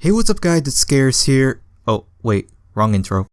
Hey, what's up guys, it's Scares here. Oh, wait, wrong intro.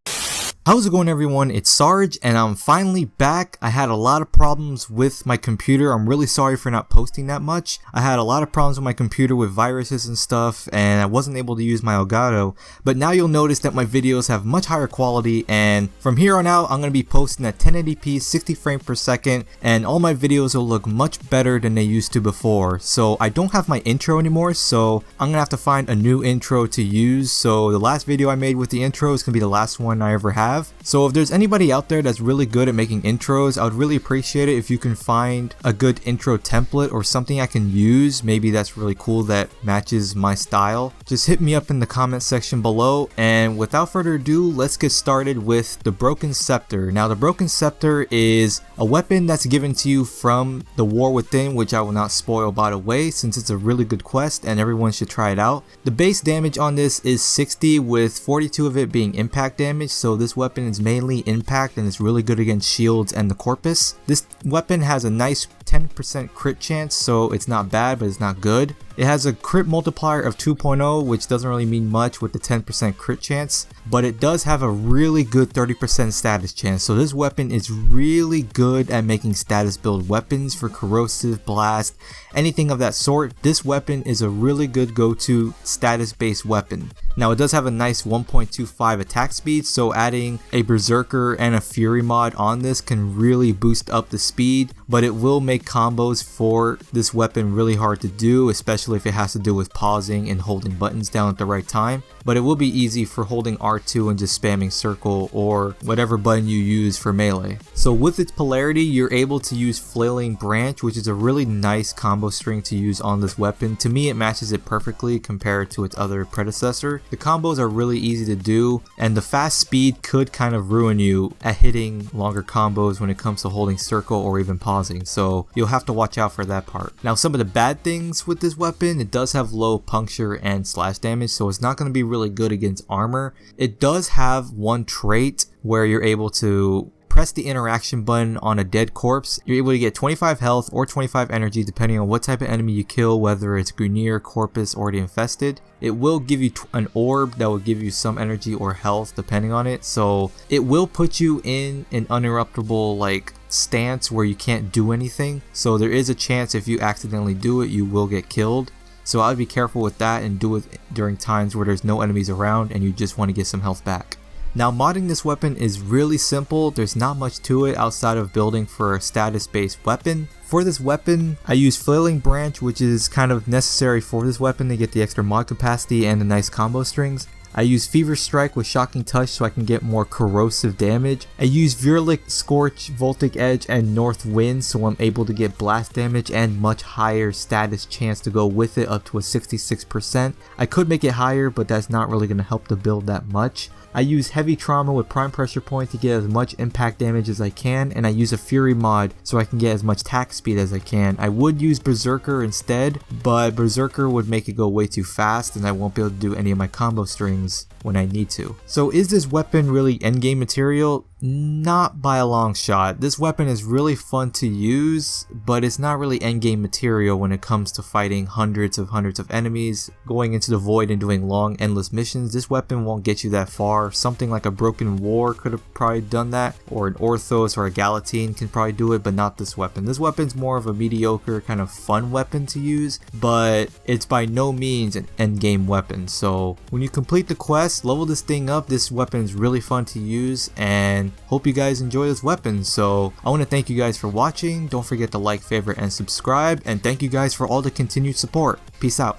How's it going everyone? It's Sarge and I'm finally back. I had a lot of problems with my computer. I'm really sorry for not posting that much. I had a lot of problems with my computer with viruses and stuff and I wasn't able to use my Elgato. But now you'll notice that my videos have much higher quality, and from here on out I'm going to be posting at 1080p 60 frames per second, and all my videos will look much better than they used to before. So I don't have my intro anymore, so I'm going to have to find a new intro to use. So the last video I made with the intro is going to be the last one I ever have. So if there's anybody out there that's really good at making intros, I would really appreciate it if you can find a good intro template or something I can use, maybe that's really cool that matches my style. Just hit me up in the comment section below, and without further ado, let's get started with the Broken Scepter. Now the Broken Scepter is a weapon that's given to you from the War Within, which I will not spoil by the way since it's a really good quest and everyone should try it out. The base damage on this is 60 with 42 of it being impact damage, so this weapon is mainly impact and it's really good against shields and the corpus. This weapon has a nice 10% crit chance, so it's not bad but it's not good. It has a crit multiplier of 2.0, which doesn't really mean much with the 10% crit chance, but it does have a really good 30% status chance. So this weapon is really good at making status build weapons for corrosive, blast, anything of that sort. This weapon is a really good go-to status based weapon. Now it does have a nice 1.25 attack speed, so adding a berserker and a fury mod on this can really boost up the speed, but it will make combos for this weapon really hard to do, especially if it has to do with pausing and holding buttons down at the right time. But it will be easy for holding R2 and just spamming circle or whatever button you use for melee. So with its polarity, you're able to use Flailing Branch, which is a really nice combo string to use on this weapon. To me, it matches it perfectly compared to its other predecessor. The combos are really easy to do, and the fast speed could kind of ruin you at hitting longer combos when it comes to holding circle or even pausing, so you'll have to watch out for that part. Now some of the bad things with this weapon, it does have low puncture and slash damage, so it's not going to be really good against armor. It does have one trait where you're able to press the interaction button on a dead corpse. You're able to get 25 health or 25 energy depending on what type of enemy you kill, whether it's Grenier, Corpus, or the Infested. It will give you an orb that will give you some energy or health depending on it, so it will put you in an uninterruptible stance where you can't do anything. So there is a chance if you accidentally do it, you will get killed. So I would be careful with that and do it during times where there's no enemies around and you just want to get some health back. Now modding this weapon is really simple. There's not much to it outside of building for a status based weapon. For this weapon, I use Flailing Branch, which is kind of necessary for this weapon to get the extra mod capacity and the nice combo strings. I use Fever Strike with Shocking Touch so I can get more corrosive damage. I use Virulent Scorch, Voltic Edge, and North Wind so I'm able to get blast damage and much higher status chance to go with it, up to a 66%. I could make it higher, but that's not really going to help the build that much. I use Heavy Trauma with Prime Pressure Point to get as much impact damage as I can, and I use a Fury mod so I can get as much attack speed as I can. I would use Berserker instead, but Berserker would make it go way too fast and I won't be able to do any of my combo strings when I need to. So is this weapon really endgame material? Not by a long shot. This weapon is really fun to use, but it's not really endgame material when it comes to fighting hundreds of enemies, going into the void and doing long endless missions. This weapon won't get you that far. Something like a Broken War could have probably done that, or an Orthos or a Galatine can probably do it, but not this weapon. This weapon's more of a mediocre kind of fun weapon to use, but it's by no means an endgame weapon. So when you complete the quest, level this thing up. This weapon is really fun to use and hope you guys enjoy this weapon. So I want to thank you guys for watching. Don't forget to like, favorite, and subscribe, and thank you guys for all the continued support. Peace out.